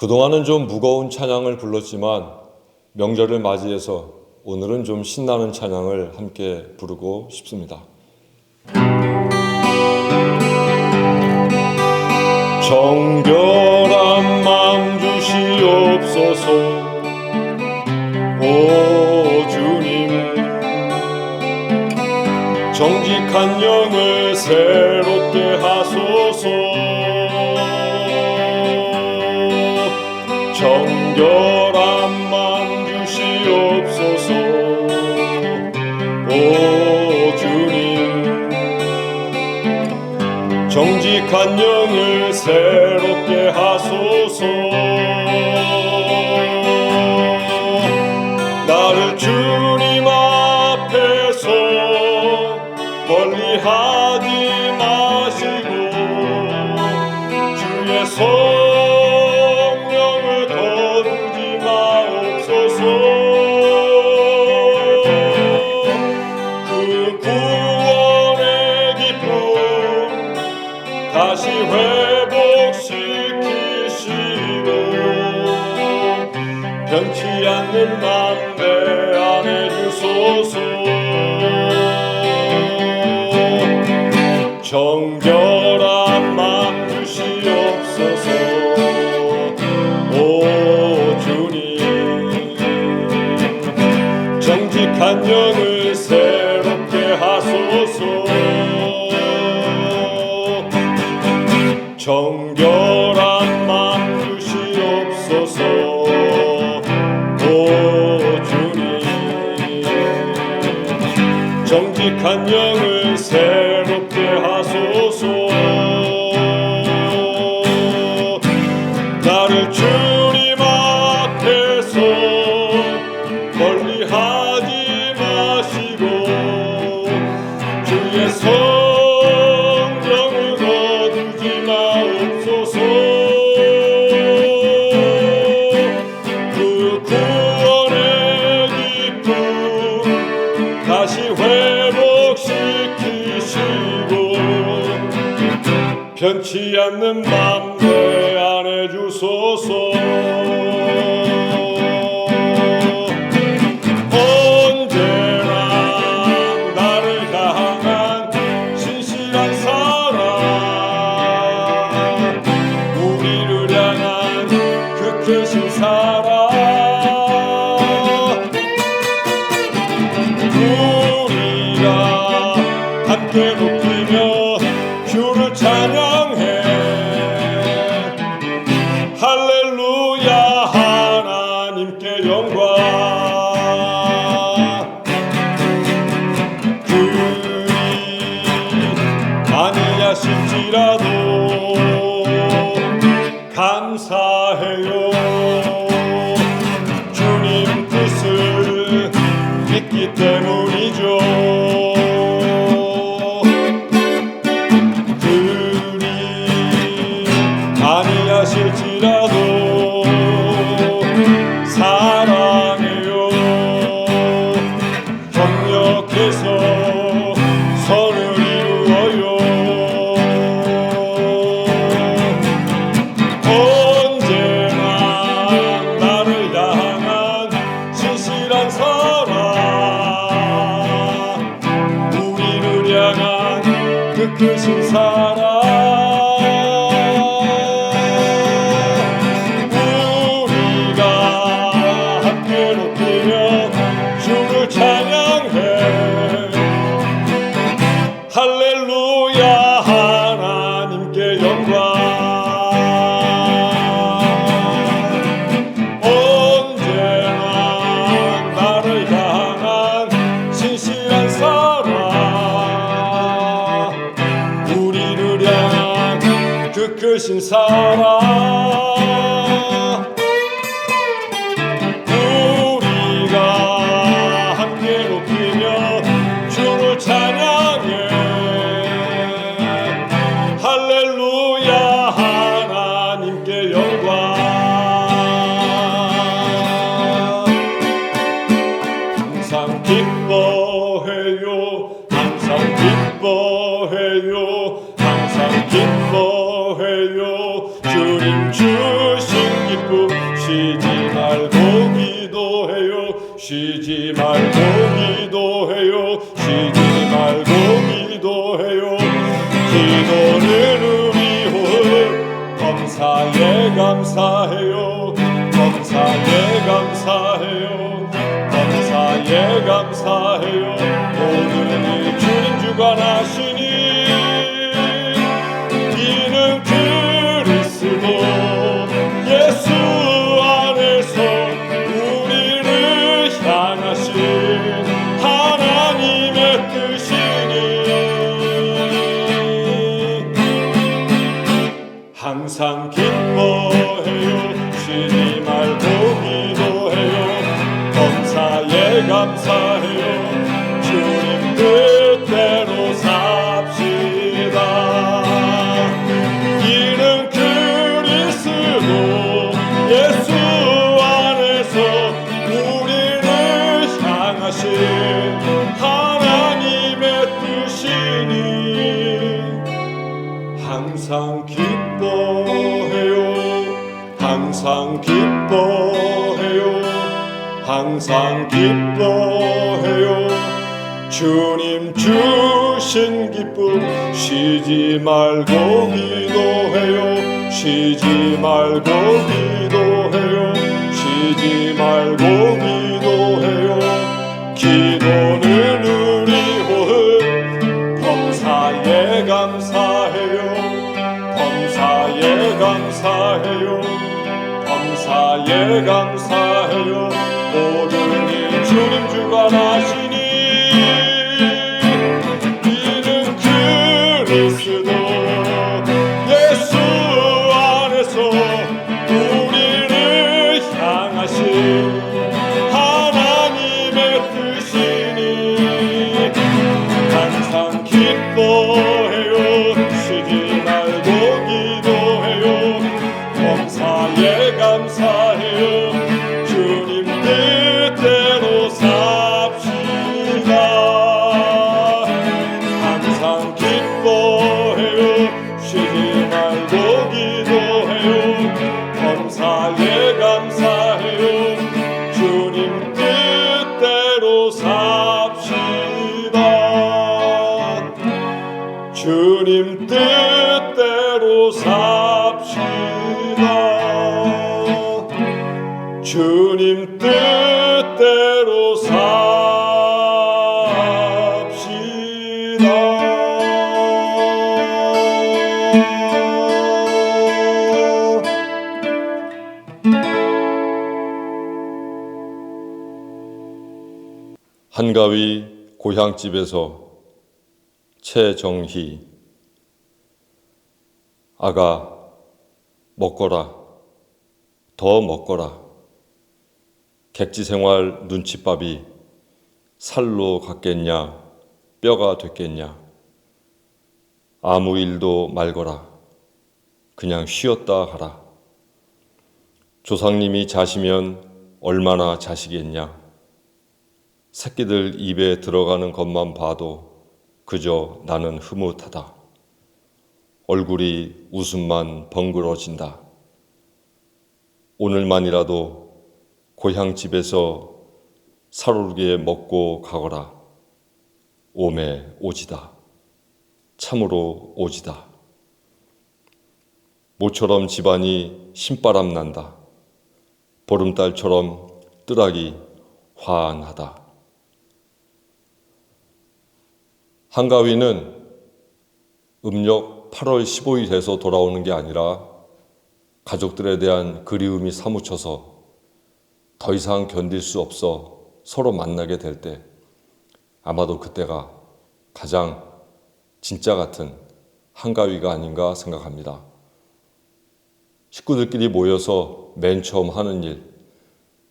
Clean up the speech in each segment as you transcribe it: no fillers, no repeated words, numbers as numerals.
그동안은 좀 무거운 찬양을 불렀지만 명절을 맞이해서 오늘은 좀 신나는 찬양을 함께 부르고 싶습니다. 정결한 마음 주시옵소서. 오 주님, 정직한 영을 새롭게 하소서. 정결한 마음 주시옵소서. 오 주님, 정직한 영을 새롭게 하소서. 나를 주님 앞에서 멀리하지 마시고 주의 성령을 거두지 마옵소서. 그 구원의 기쁨 다시 회복시키시고 변치 않는 맘 내 안에 주소서. 정결한 마음 주시옵소서. 오 주님, 정직한 영을 새롭게 하소서. 정결한 마음 주시옵소서. 오 주님, 정직한 영을 새롭게 하소서. 나를 주님 앞에서 멀리하지 마시고 주의 성령을 거두지 마옵소서. 그 구원의 기쁨 다시 회복시키시고 변치 않는 맘 내 안에 주소서. 언제나 나를 향한 신실한 사랑, 우리를 향한 그 크신 사랑, 우리가 함께 높이며 주를 찬양해. 할렐루야, 하나님께 영광. 그리 아니하실지라도 감사해요. 주님 뜻을 믿기 때문이죠. 그리 아니하실지라도 사랑해요. 협력해서 선을 이루어요. 언제나 나를 향한 신실한 사랑, 우리를 향한 그 크신 사랑, 우리가 함께 높이며 주를 찬양해. 할렐루야, 하나님께 영광. 언제나 나를 향한 신실한 사랑, 우리를 향한 그 크신 사랑, 우리가 함께 높이며 주를 찬양해. 할렐루야, 하나님께 영광. 항상 기뻐해요. 항상 기뻐해요. 항상 기뻐해요. 주님 주신 기쁨 기도는 우리 호흡 범사에 감사해요. 범사에 감사해요. 범사에 감사해요. 모든 일 주님 주관하시니 이는 그리스도 예수 안에서 우리를 향하신 하나님의 뜻이니 항상 기뻐해요. 쉬지 말고 기도해요. 범사에 감사해요. 주님 뜻대로 삽시다. 이는 그리스도 예수 안에서 우리를 향하신 하나님의 뜻이니 항상 기뻐해요. 항상 기뻐해요. 항상 기뻐해요. 주님 주신 기쁨 쉬지 말고 기도해요. 쉬지 말고 기도해요. 쉬지 말고 기도해요. 기도는 우리 호흡 범사에 감사해요. 범사에 감사해요. 범사에 감사해요. 모든 일 주님 주관하시니 이는 그리스도 예수 안에서 우리를 향하신 하나님의 뜻이니 항상 기뻐해요. 쉬지 말고 기도해요. 범사에 감사해요. 주님 뜻대로 삽시다. 항상 기뻐해요. 쉬지 말고 기도해요. 범사에 감사해요. 주님 뜻대로 삽시다. 주님 뜻대로 삽시다. 주님 뜻대로 삽시다. 한가위 고향집에서 최정희. 아가 먹거라. 더 먹거라. 객지생활 눈칫밥이 살로 갔겠냐 뼈가 됐겠냐. 아무 일도 말거라. 그냥 쉬었다 하라. 조상님이 자시면 얼마나 자시겠냐. 새끼들 입에 들어가는 것만 봐도 그저 나는 흐뭇하다. 얼굴이 웃음만 벙그러진다. 오늘만이라도 고향집에서 살오르게 먹고 가거라. 오매 오지다. 참으로 오지다. 모처럼 집안이 신바람 난다. 보름달처럼 뜰하기 환하다. 한가위는 음력 8월 15일 돼서 돌아오는 게 아니라 가족들에 대한 그리움이 사무쳐서 더 이상 견딜 수 없어 서로 만나게 될 때 아마도 그때가 가장 진짜 같은 한가위가 아닌가 생각합니다. 식구들끼리 모여서 맨 처음 하는 일,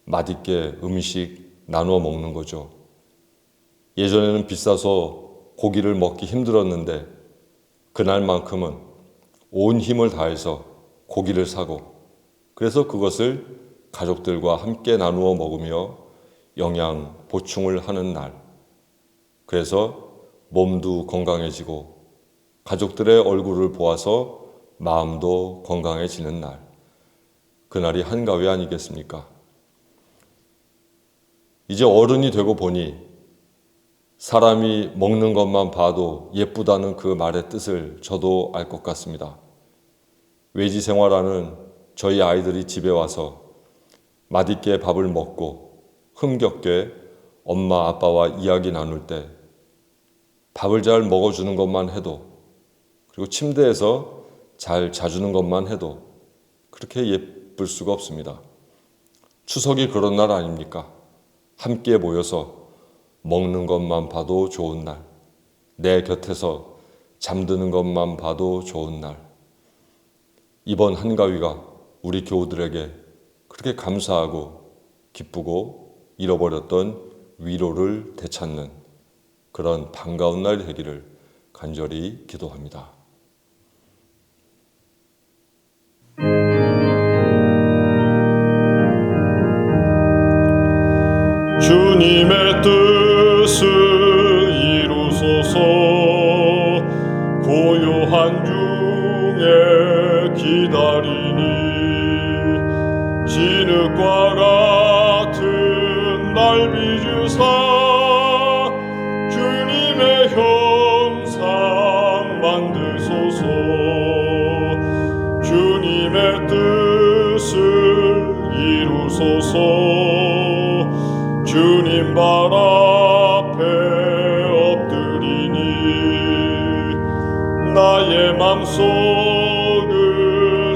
맛있게 음식 나누어 먹는 거죠. 예전에는 비싸서 고기를 먹기 힘들었는데 그날만큼은 온 힘을 다해서 고기를 사고 그래서 그것을 가족들과 함께 나누어 먹으며 영양 보충을 하는 날. 그래서 몸도 건강해지고 가족들의 얼굴을 보아서 마음도 건강해지는 날. 그날이 한가위 아니겠습니까? 이제 어른이 되고 보니 사람이 먹는 것만 봐도 예쁘다는 그 말의 뜻을 저도 알 것 같습니다. 외지 생활하는 저희 아이들이 집에 와서 맛있게 밥을 먹고 흥겹게 엄마 아빠와 이야기 나눌 때 밥을 잘 먹어주는 것만 해도, 그리고 침대에서 잘 자주는 것만 해도 그렇게 예쁠 수가 없습니다. 추석이 그런 날 아닙니까? 함께 모여서 먹는 것만 봐도 좋은 날, 내 곁에서 잠드는 것만 봐도 좋은 날. 이번 한가위가 우리 교우들에게 그렇게 감사하고 기쁘고 잃어버렸던 위로를 되찾는 그런 반가운 날이 되기를 간절히 기도합니다. 주님의 뜻을 이루소서. 고요한 중에 기다리니 진흙과 같은 날 빚으사 주님의 형상 만드소서. 주님의 뜻을 이루소서. 주님 발 앞에 엎드리니 나의 맘속을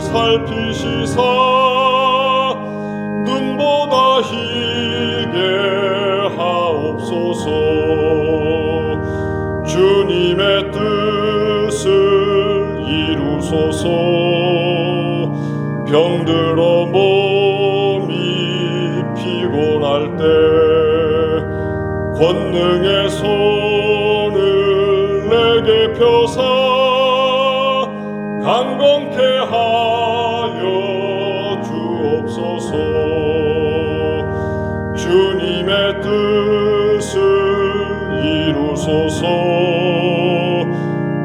살피시사 눈보다 희게 하옵소서. 주님의 뜻을 이루소서. 병들어 몸이 피곤할 때 권능의 손을 내게 펴사 강건케 하여 주옵소서. 주님의 뜻을 이루소서.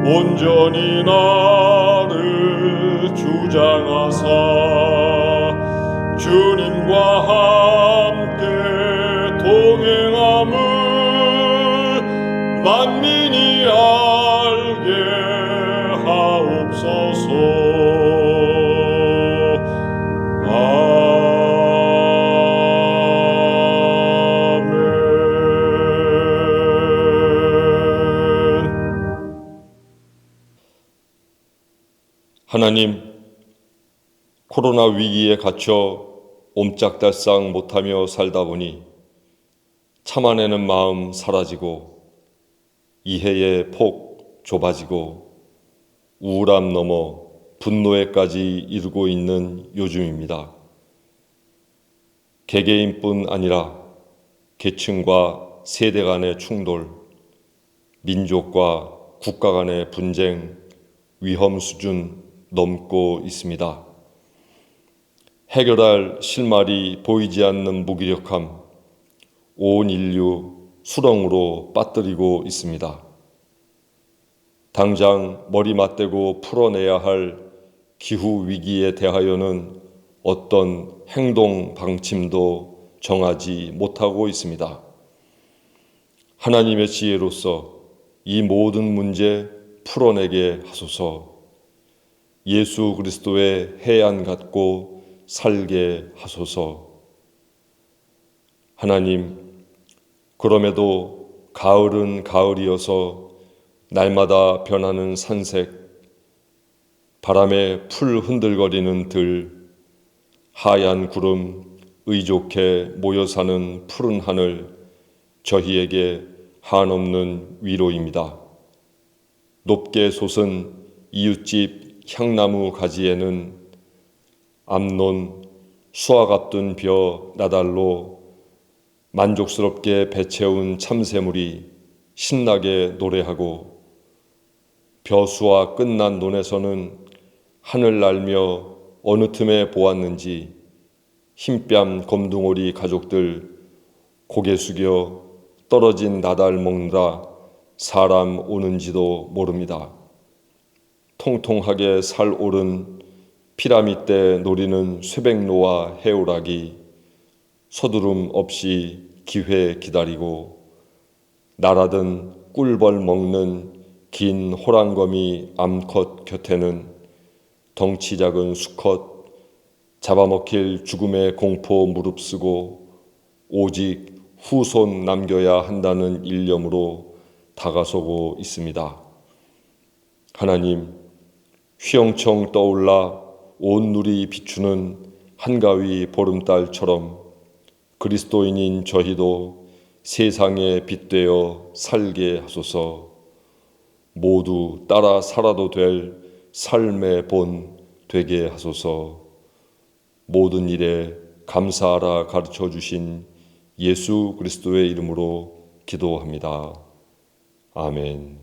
온전히 나를 주장하사 주님과 함께 동행함을 만민이 알게 하옵소서. 하나님, 코로나 위기에 갇혀 옴짝달싹 못하며 살다 보니 참아내는 마음 사라지고 이해의 폭 좁아지고 우울함 넘어 분노에까지 이르고 있는 요즘입니다. 개개인뿐 아니라 계층과 세대 간의 충돌, 민족과 국가 간의 분쟁, 위험 수준 넘고 있습니다. 해결할 실마리 보이지 않는 무기력함, 온 인류 수렁으로 빠뜨리고 있습니다. 당장 머리 맞대고 풀어내야 할 기후 위기에 대하여는 어떤 행동 방침도 정하지 못하고 있습니다. 하나님의 지혜로서 이 모든 문제 풀어내게 하소서. 예수 그리스도의 해안 같고 살게 하소서. 하나님, 그럼에도 가을은 가을이어서 날마다 변하는 산색, 바람에 풀 흔들거리는 들, 하얀 구름, 의좋게 모여 사는 푸른 하늘, 저희에게 한없는 위로입니다. 높게 솟은 이웃집 향나무 가지에는 암논, 수확 앞둔 벼 나달로 만족스럽게 배채운 참새물이 신나게 노래하고 벼수와 끝난 논에서는 하늘 날며 어느 틈에 보았는지 흰뺨 검둥오리 가족들 고개 숙여 떨어진 나달 먹느라 사람 오는지도 모릅니다. 통통하게 살 오른 피라미때 노리는 쇠백로와 해오락이 서두름 없이 기회 기다리고 날아든 꿀벌 먹는 긴 호랑거미 암컷 곁에는 덩치 작은 수컷 잡아먹힐 죽음의 공포 무릅쓰고 오직 후손 남겨야 한다는 일념으로 다가서고 있습니다. 하나님, 휘영청 떠올라 온 누리 비추는 한가위 보름달처럼 그리스도인인 저희도 세상에 빛되어 살게 하소서. 모두 따라 살아도 될 삶의 본 되게 하소서. 모든 일에 감사하라 가르쳐 주신 예수 그리스도의 이름으로 기도합니다. 아멘.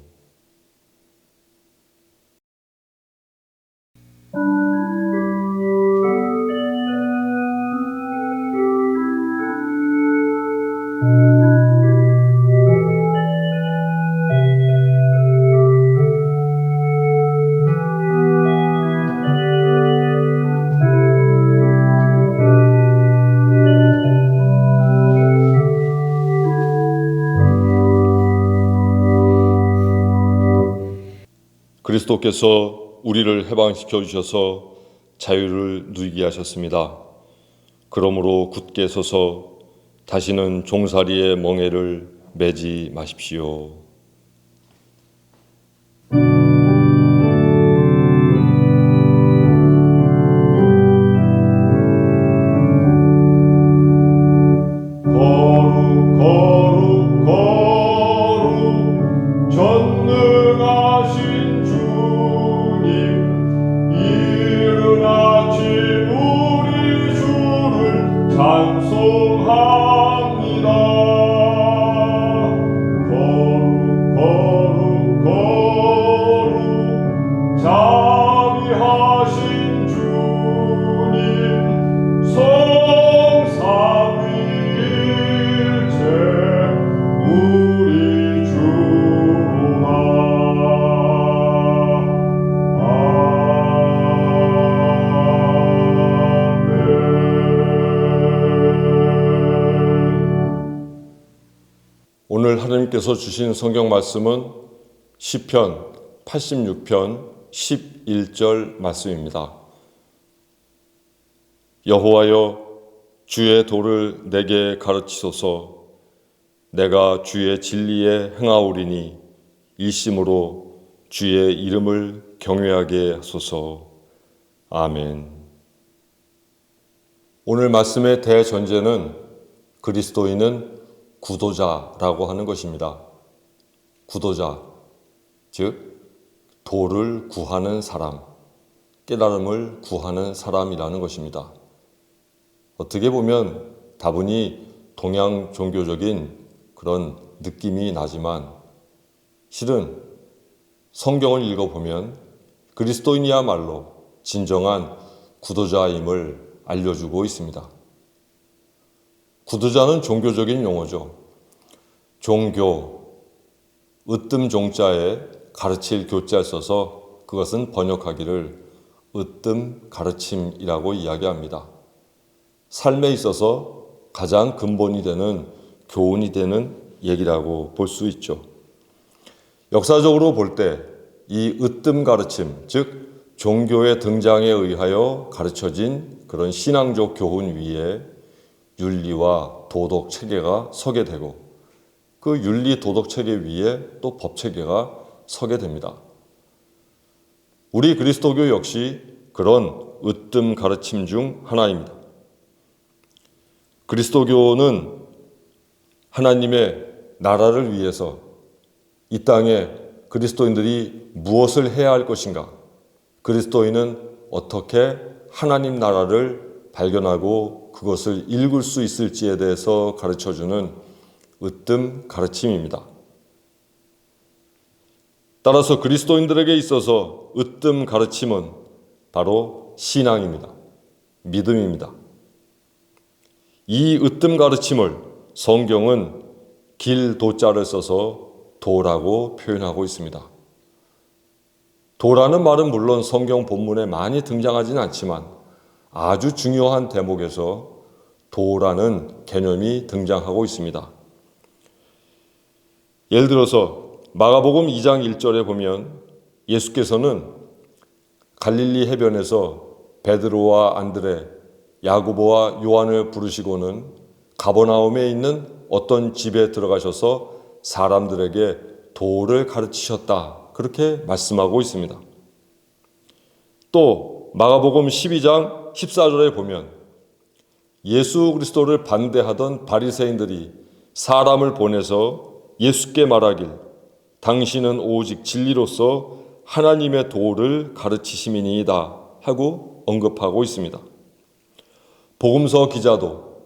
그리스도께서 우리를 해방시켜 주셔서 자유를 누리게 하셨습니다. 그러므로 굳게 서서 다시는 종살이의 멍에를 매지 마십시오. 거룩 거룩 거룩 전능하신 주님, 이른 아침 우리 주를 찬송합니다. 거룩 거룩 자비하신 주님, 성삼위일체 우리 주로나. 오늘 하나님께서 주신 성경 말씀은 시편 86편 11절 말씀입니다. 여호와여, 주의 도를 내게 가르치소서. 내가 주의 진리에 행하오리니 일심으로 주의 이름을 경외하게 하소서. 아멘. 오늘 말씀의 대전제는 그리스도인은 구도자라고 하는 것입니다. 구도자, 즉 도를 구하는 사람, 깨달음을 구하는 사람이라는 것입니다. 어떻게 보면 다분히 동양 종교적인 그런 느낌이 나지만 실은 성경을 읽어보면 그리스도인이야말로 진정한 구도자임을 알려주고 있습니다. 구도자는 종교적인 용어죠. 종교, 으뜸 종자에 가르칠 교자를 써서 그것은 번역하기를 으뜸 가르침이라고 이야기합니다. 삶에 있어서 가장 근본이 되는 교훈이 되는 얘기라고 볼 수 있죠. 역사적으로 볼 때 이 으뜸 가르침, 즉 종교의 등장에 의하여 가르쳐진 그런 신앙적 교훈 위에 윤리와 도덕 체계가 서게 되고 그 윤리 도덕 체계 위에 또 법 체계가 서게 됩니다. 우리 그리스도교 역시 그런 으뜸 가르침 중 하나입니다. 그리스도교는 하나님의 나라를 위해서 이 땅에 그리스도인들이 무엇을 해야 할 것인가, 그리스도인은 어떻게 하나님 나라를 발견하고 그것을 읽을 수 있을지에 대해서 가르쳐주는 으뜸 가르침입니다. 따라서 그리스도인들에게 있어서 으뜸 가르침은 바로 신앙입니다. 믿음입니다. 이 으뜸 가르침을 성경은 길도자를 써서 도라고 표현하고 있습니다. 도라는 말은 물론 성경 본문에 많이 등장하지는 않지만 아주 중요한 대목에서 도라는 개념이 등장하고 있습니다. 예를 들어서 마가복음 2장 1절에 보면 예수께서는 갈릴리 해변에서 베드로와 안드레, 야고보와 요한을 부르시고는 가버나움에 있는 어떤 집에 들어가셔서 사람들에게 도를 가르치셨다. 그렇게 말씀하고 있습니다. 또 마가복음 12장 14절에 보면 예수 그리스도를 반대하던 바리새인들이 사람을 보내서 예수께 말하길 당신은 오직 진리로서 하나님의 도를 가르치심이니이다 하고 언급하고 있습니다. 복음서 기자도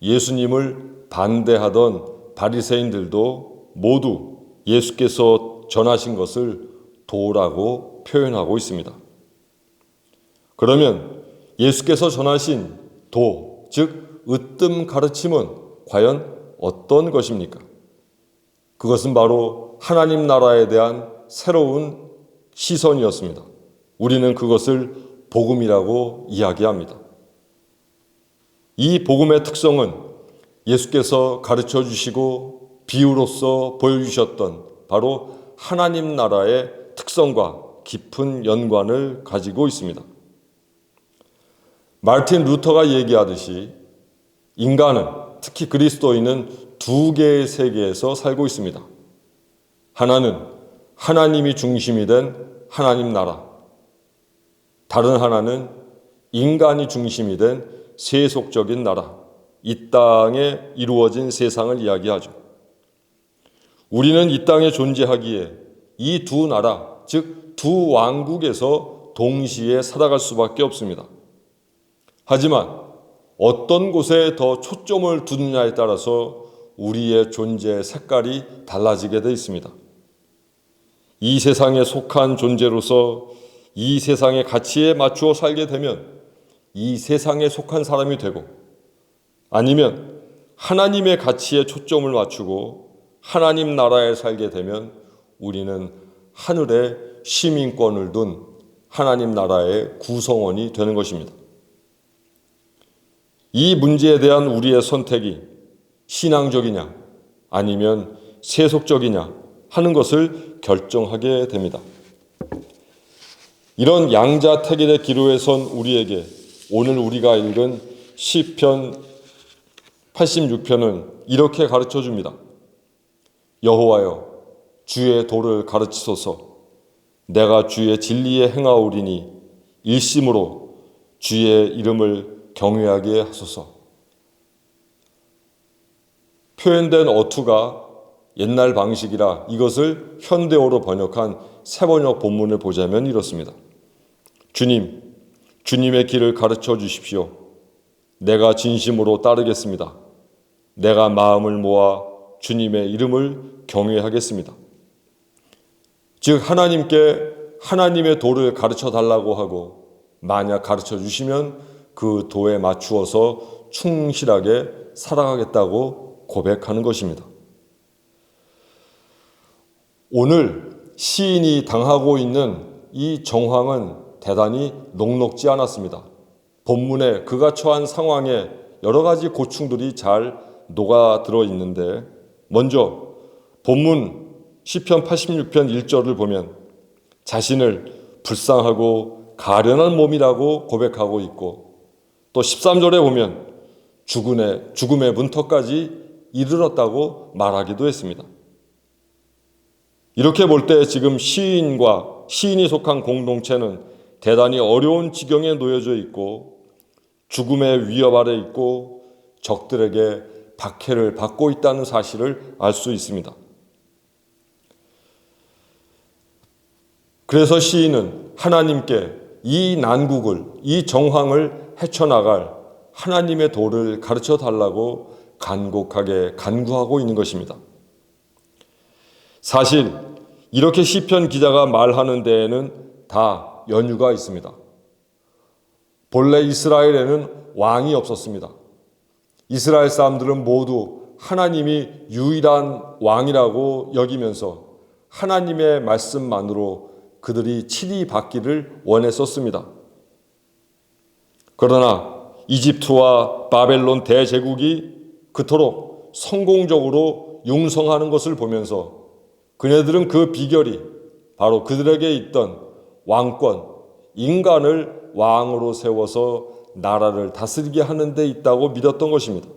예수님을 반대하던 바리새인들도 모두 예수께서 전하신 것을 도라고 표현하고 있습니다. 그러면 예수께서 전하신 도, 즉 으뜸 가르침은 과연 어떤 것입니까? 그것은 바로 하나님 나라에 대한 새로운 시선이었습니다. 우리는 그것을 복음이라고 이야기합니다. 이 복음의 특성은 예수께서 가르쳐 주시고 비유로서 보여주셨던 바로 하나님 나라의 특성과 깊은 연관을 가지고 있습니다. 마르틴 루터가 얘기하듯이 인간은, 특히 그리스도인은 두 개의 세계에서 살고 있습니다. 하나는 하나님이 중심이 된 하나님 나라, 다른 하나는 인간이 중심이 된 세속적인 나라, 이 땅에 이루어진 세상을 이야기하죠. 우리는 이 땅에 존재하기에 이 두 나라, 즉 두 왕국에서 동시에 살아갈 수밖에 없습니다. 하지만 어떤 곳에 더 초점을 두느냐에 따라서 우리의 존재의 색깔이 달라지게 되어 있습니다. 이 세상에 속한 존재로서 이 세상의 가치에 맞추어 살게 되면 이 세상에 속한 사람이 되고, 아니면 하나님의 가치에 초점을 맞추고 하나님 나라에 살게 되면 우리는 하늘의 시민권을 둔 하나님 나라의 구성원이 되는 것입니다. 이 문제에 대한 우리의 선택이 신앙적이냐 아니면 세속적이냐 하는 것을 결정하게 됩니다. 이런 양자택일의 기로에 선 우리에게 오늘 우리가 읽은 시편 86편은 이렇게 가르쳐 줍니다. 여호와여, 주의 도를 가르치소서. 내가 주의 진리에 행하오리니 일심으로 주의 이름을 경외하게 하소서. 표현된 어투가 옛날 방식이라 이것을 현대어로 번역한 새번역 본문을 보자면 이렇습니다. 주님, 주님의 길을 가르쳐 주십시오. 내가 진심으로 따르겠습니다. 내가 마음을 모아 주님의 이름을 경외하겠습니다. 즉 하나님께 하나님의 도를 가르쳐 달라고 하고, 만약 가르쳐 주시면 그 도에 맞추어서 충실하게 살아가겠다고 고백하는 것입니다. 오늘 시인이 당하고 있는 이 정황은 대단히 녹록지 않았습니다. 본문에 그가 처한 상황에 여러 가지 고충들이 잘 녹아들어 있는데, 먼저 본문 시편 86편 1절을 보면 자신을 불쌍하고 가련한 몸이라고 고백하고 있고, 또 13절에 보면 죽음의 문턱까지 이르렀다고 말하기도 했습니다. 이렇게 볼 때 지금 시인이 속한 공동체는 대단히 어려운 지경에 놓여져 있고 죽음의 위협 아래 있고 적들에게 박해를 받고 있다는 사실을 알 수 있습니다. 그래서 시인은 하나님께 이 난국을, 이 정황을 헤쳐나갈 하나님의 도를 가르쳐 달라고 간곡하게 간구하고 있는 것입니다. 사실 이렇게 시편 기자가 말하는 데에는 다 연유가 있습니다. 본래 이스라엘에는 왕이 없었습니다. 이스라엘 사람들은 모두 하나님이 유일한 왕이라고 여기면서 하나님의 말씀만으로 그들이 치리 받기를 원했었습니다. 그러나 이집트와 바벨론 대제국이 그토록 성공적으로 융성하는 것을 보면서 그네들은 그 비결이 바로 그들에게 있던 왕권, 인간을 왕으로 세워서 나라를 다스리게 하는 데 있다고 믿었던 것입니다.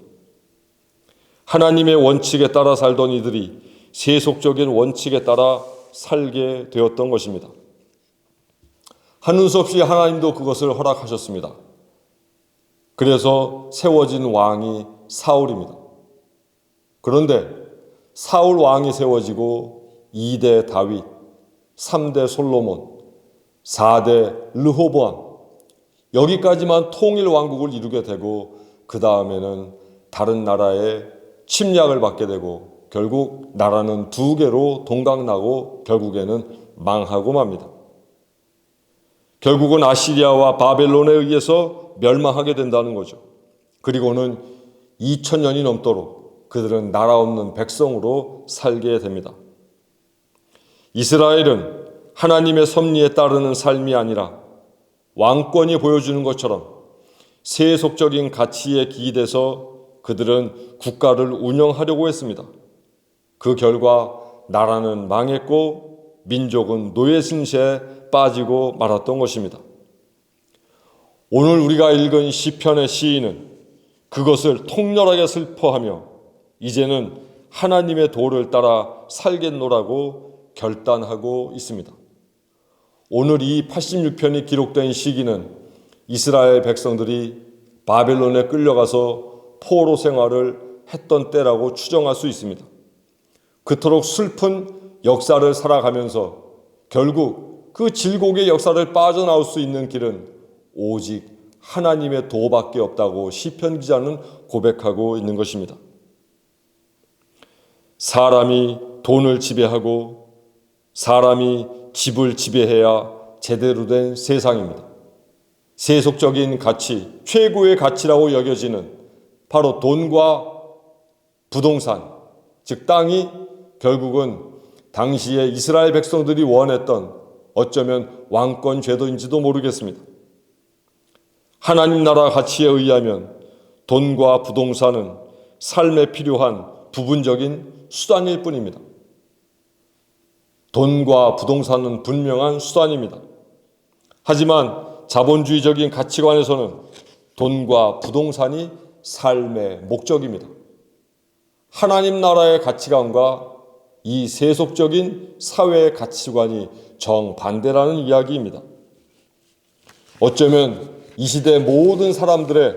하나님의 원칙에 따라 살던 이들이 세속적인 원칙에 따라 살게 되었던 것입니다. 하는 수 없이 하나님도 그것을 허락하셨습니다. 그래서 세워진 왕이 사울입니다. 그런데 사울 왕이 세워지고 2대 다윗, 3대 솔로몬, 4대 르호보암, 여기까지만 통일 왕국을 이루게 되고 그 다음에는 다른 나라에 침략을 받게 되고 결국 나라는 2개로 동강나고 결국에는 망하고 맙니다. 결국은 아시리아와 바벨론에 의해서 멸망하게 된다는 거죠. 그리고는 2000년이 넘도록 그들은 나라 없는 백성으로 살게 됩니다. 이스라엘은 하나님의 섭리에 따르는 삶이 아니라 왕권이 보여주는 것처럼 세속적인 가치에 기대서 그들은 국가를 운영하려고 했습니다. 그 결과 나라는 망했고 민족은 노예 신세에 빠지고 말았던 것입니다. 오늘 우리가 읽은 시편의 시인은 그것을 통렬하게 슬퍼하며 이제는 하나님의 도를 따라 살겠노라고 결단하고 있습니다. 오늘 이 86편이 기록된 시기는 이스라엘 백성들이 바벨론에 끌려가서 포로 생활을 했던 때라고 추정할 수 있습니다. 그토록 슬픈 역사를 살아가면서 결국 그 질곡의 역사를 빠져나올 수 있는 길은 오직 하나님의 도밖에 없다고 시편 기자는 고백하고 있는 것입니다. 사람이 돈을 지배하고 사람이 집을 지배해야 제대로 된 세상입니다. 세속적인 가치, 최고의 가치라고 여겨지는 바로 돈과 부동산, 즉 땅이 결국은 당시에 이스라엘 백성들이 원했던 어쩌면 왕권 제도인지도 모르겠습니다. 하나님 나라 가치에 의하면 돈과 부동산은 삶에 필요한 부분적인 수단일 뿐입니다. 돈과 부동산은 분명한 수단입니다. 하지만 자본주의적인 가치관에서는 돈과 부동산이 삶의 목적입니다. 하나님 나라의 가치관과 이 세속적인 사회의 가치관이 정반대라는 이야기입니다. 어쩌면 이 시대 모든 사람들의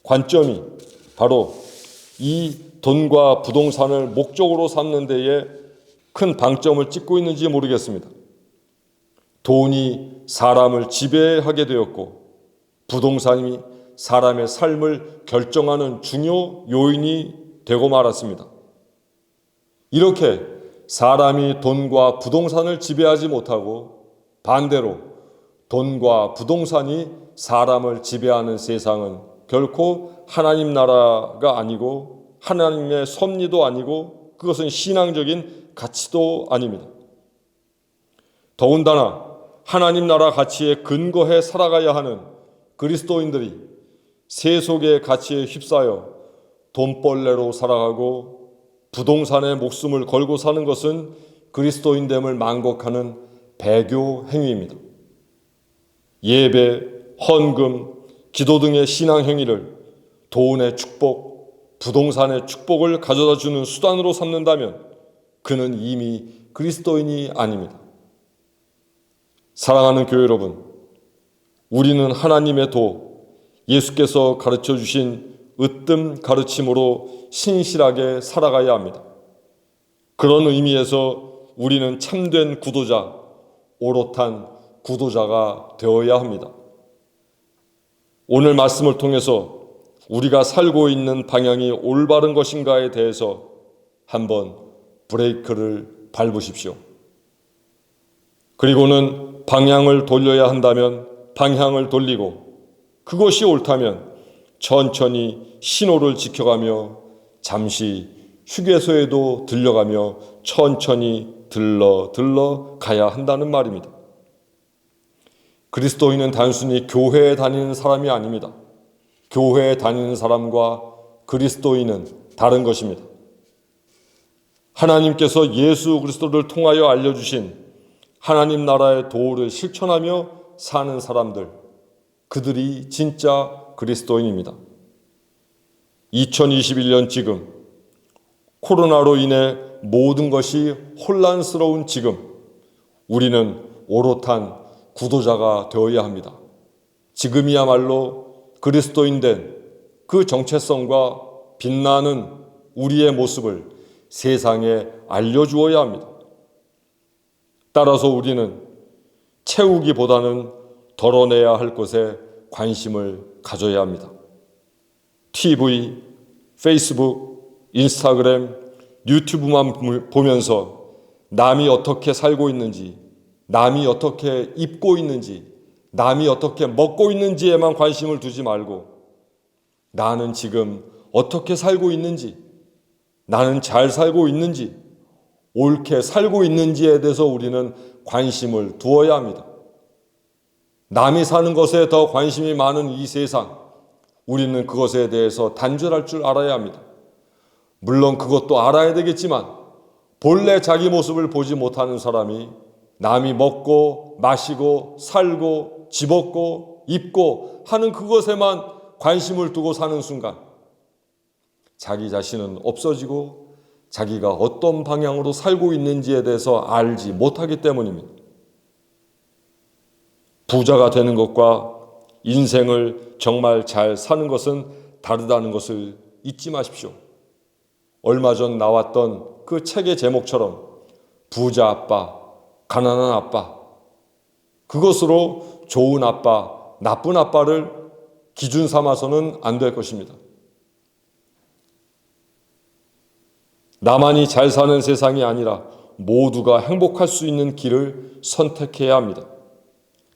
관점이 바로 이 돈과 부동산을 목적으로 삼는 데에 큰 방점을 찍고 있는지 모르겠습니다. 돈이 사람을 지배하게 되었고 부동산이 사람의 삶을 결정하는 중요 요인이 되고 말았습니다. 이렇게 사람이 돈과 부동산을 지배하지 못하고 반대로 돈과 부동산이 사람을 지배하는 세상은 결코 하나님 나라가 아니고 하나님의 섭리도 아니고 그것은 신앙적인 가치도 아닙니다. 더군다나 하나님 나라 가치에 근거해 살아가야 하는 그리스도인들이 세속의 가치에 휩싸여 돈벌레로 살아가고 부동산에 목숨을 걸고 사는 것은 그리스도인됨을 망곡하는 배교 행위입니다. 예배, 헌금, 기도 등의 신앙 행위를 돈의 축복, 부동산의 축복을 가져다 주는 수단으로 삼는다면 그는 이미 그리스도인이 아닙니다. 사랑하는 교회 여러분, 우리는 하나님의 도, 예수께서 가르쳐 주신 으뜸 가르침으로 신실하게 살아가야 합니다. 그런 의미에서 우리는 참된 구도자, 오롯한 구도자가 되어야 합니다. 오늘 말씀을 통해서 우리가 살고 있는 방향이 올바른 것인가에 대해서 한번 브레이크를 밟으십시오. 그리고는 방향을 돌려야 한다면 방향을 돌리고 그것이 옳다면 천천히 신호를 지켜가며 잠시 휴게소에도 들려가며 천천히 들러 가야 한다는 말입니다. 그리스도인은 단순히 교회에 다니는 사람이 아닙니다. 교회에 다니는 사람과 그리스도인은 다른 것입니다. 하나님께서 예수 그리스도를 통하여 알려주신 하나님 나라의 도를 실천하며 사는 사람들, 그들이 진짜 그리스도인입니다. 2021년 지금, 코로나로 인해 모든 것이 혼란스러운 지금, 우리는 오롯한 구도자가 되어야 합니다. 지금이야말로 그리스도인 된 그 정체성과 빛나는 우리의 모습을 세상에 알려주어야 합니다. 따라서 우리는 채우기보다는 덜어내야 할 것에 관심을 가져야 합니다. TV, 페이스북, 인스타그램, 유튜브만 보면서 남이 어떻게 살고 있는지, 남이 어떻게 입고 있는지, 남이 어떻게 먹고 있는지에만 관심을 두지 말고 나는 지금 어떻게 살고 있는지, 나는 잘 살고 있는지, 옳게 살고 있는지에 대해서 우리는 관심을 두어야 합니다. 남이 사는 것에 더 관심이 많은 이 세상, 우리는 그것에 대해서 단절할 줄 알아야 합니다. 물론 그것도 알아야 되겠지만 본래 자기 모습을 보지 못하는 사람이 남이 먹고 마시고 살고 집었고 입고 하는 그것에만 관심을 두고 사는 순간 자기 자신은 없어지고 자기가 어떤 방향으로 살고 있는지에 대해서 알지 못하기 때문입니다. 부자가 되는 것과 인생을 정말 잘 사는 것은 다르다는 것을 잊지 마십시오. 얼마 전 나왔던 그 책의 제목처럼 부자 아빠, 가난한 아빠, 그것으로 좋은 아빠, 나쁜 아빠를 기준 삼아서는 안 될 것입니다. 나만이 잘 사는 세상이 아니라 모두가 행복할 수 있는 길을 선택해야 합니다.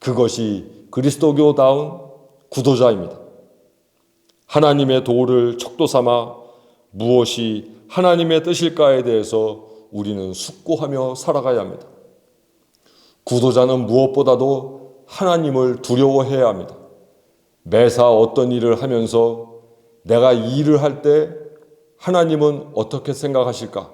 그것이 그리스도교다운 구도자입니다. 하나님의 도를 척도 삼아 무엇이 하나님의 뜻일까에 대해서 우리는 숙고하며 살아가야 합니다. 구도자는 무엇보다도 하나님을 두려워해야 합니다. 매사 어떤 일을 하면서 내가 이 일을 할 때 하나님은 어떻게 생각하실까?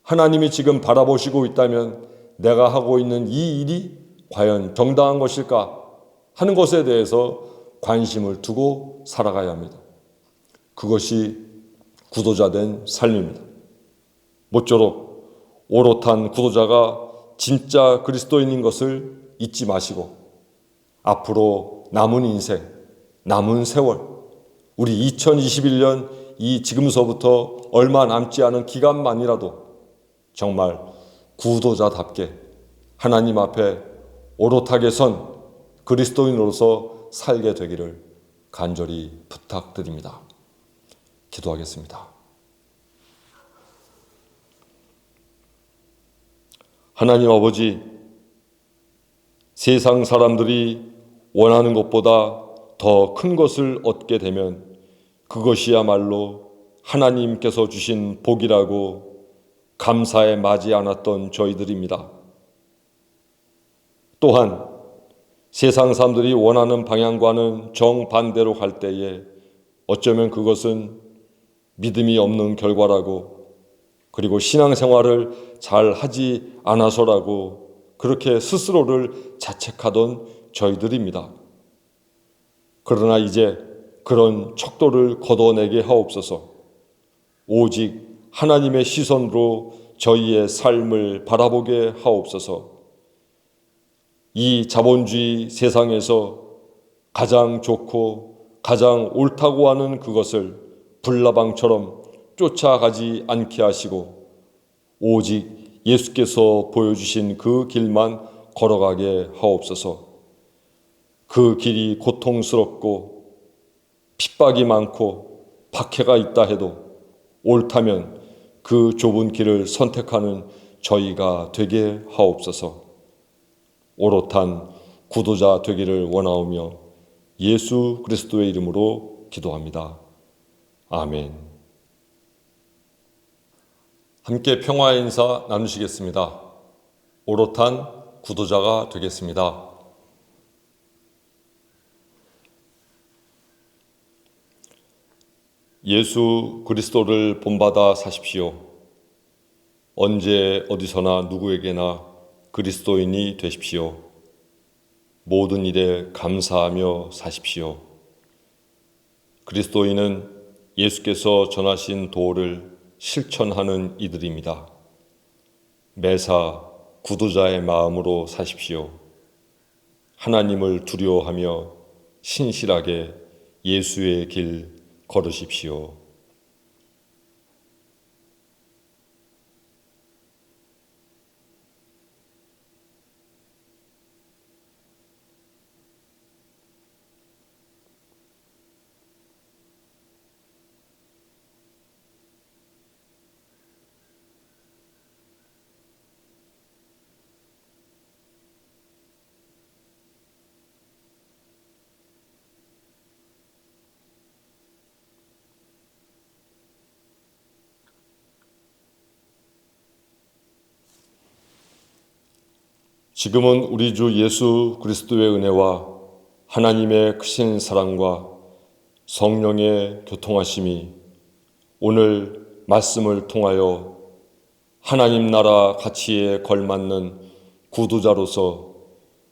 하나님이 지금 바라보시고 있다면 내가 하고 있는 이 일이 과연 정당한 것일까? 하는 것에 대해서 관심을 두고 살아가야 합니다. 그것이 구도자된 삶입니다. 모쪼록 오롯한 구도자가 진짜 그리스도인인 것을 잊지 마시고 앞으로 남은 인생, 남은 세월, 우리 2021년 이 지금서부터 얼마 남지 않은 기간만이라도 정말 구도자답게 하나님 앞에 오롯하게 선 그리스도인으로서 살게 되기를 간절히 부탁드립니다. 기도하겠습니다. 하나님 아버지, 세상 사람들이 원하는 것보다 더 큰 것을 얻게 되면 그것이야말로 하나님께서 주신 복이라고 감사에 맞지 않았던 저희들입니다. 또한 세상 사람들이 원하는 방향과는 정반대로 갈 때에 어쩌면 그것은 믿음이 없는 결과라고, 그리고 신앙생활을 잘 하지 않아서라고 그렇게 스스로를 자책하던 저희들입니다. 그러나 이제 그런 척도를 걷어내게 하옵소서. 오직 하나님의 시선으로 저희의 삶을 바라보게 하옵소서. 이 자본주의 세상에서 가장 좋고 가장 옳다고 하는 그것을 불나방처럼 쫓아가지 않게 하시고 오직 예수께서 보여주신 그 길만 걸어가게 하옵소서. 그 길이 고통스럽고 핍박이 많고 박해가 있다 해도 옳다면 그 좁은 길을 선택하는 저희가 되게 하옵소서. 오롯한 구도자 되기를 원하오며 예수 그리스도의 이름으로 기도합니다. 아멘. 함께 평화의 인사 나누시겠습니다. 오롯한 구도자가 되겠습니다. 예수 그리스도를 본받아 사십시오. 언제 어디서나 누구에게나 그리스도인이 되십시오. 모든 일에 감사하며 사십시오. 그리스도인은 예수께서 전하신 도를 실천하는 이들입니다. 매사 구도자의 마음으로 사십시오. 하나님을 두려워하며 신실하게 예수의 길 걸으십시오. 지금은 우리 주 예수 그리스도의 은혜와 하나님의 크신 사랑과 성령의 교통하심이 오늘 말씀을 통하여 하나님 나라 가치에 걸맞는 구도자로서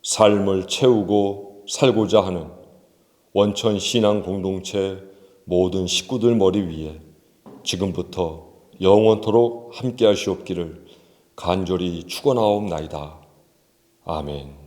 삶을 채우고 살고자 하는 원천 신앙 공동체 모든 식구들 머리 위에 지금부터 영원토록 함께 하시옵기를 간절히 축원하옵나이다. 아멘.